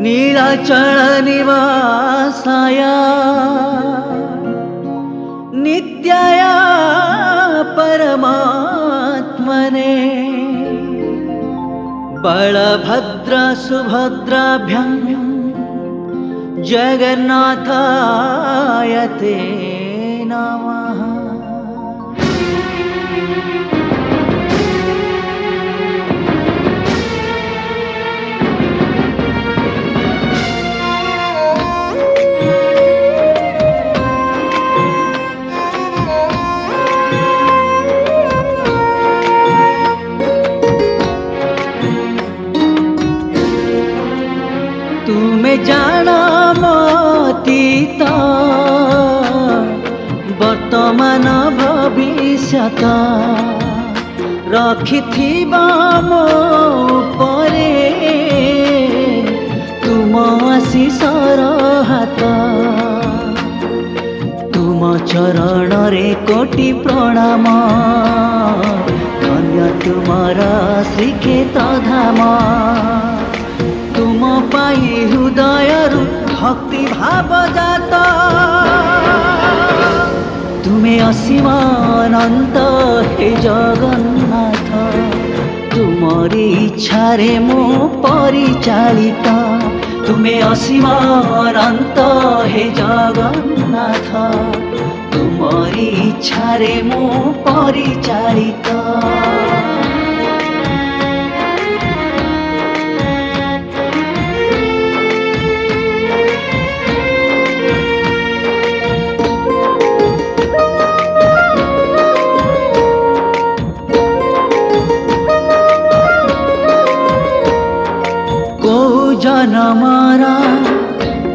नीलाचल निवासाय नित्याय परमात्मने बलभद्र सुभद्राभ्यां जगन्नाथाय ते नमः। तुमे जाना मतीत वर्तमान भविष्यत रखिथिबा मो परे तुम आशीषर हाथ। तुम चरण रे कोटि प्रणाम धन्य तुमर श्रीक्षेत्र धाम। तुम पाई हृदयरु भक्ति भाव जात तुमे असीम अनंत हे जगन्नाथ। तुमरी इच्छा रे मो परिचालित तुमे असीम अनंत हे जगन्नाथ। तुमरी इच्छा रे मो परिचालित। जनमारा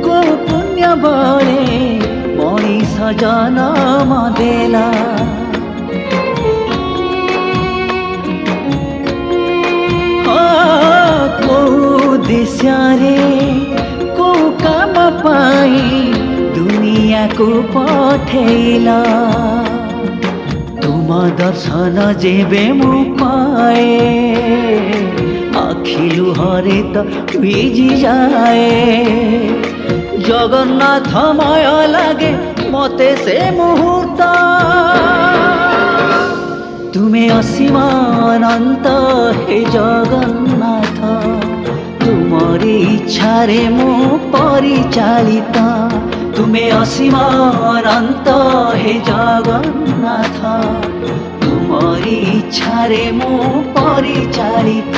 को पुण्य बले मनीष जनम देला। को देश रे को काम पाई दुनिया को पठेला। तुम दर्शन जेबे मु पाए आखिलु हरे तो भिजी जाए। जगन्नाथ मय लागे मते से मुहूर्त तुमे असीम अनंत हे जगन्नाथ। तुमरी इच्छा रे मो परिचालित तुमे असीम अनंत हे जगन्नाथ। तुमरी इच्छा रे मो परिचालित।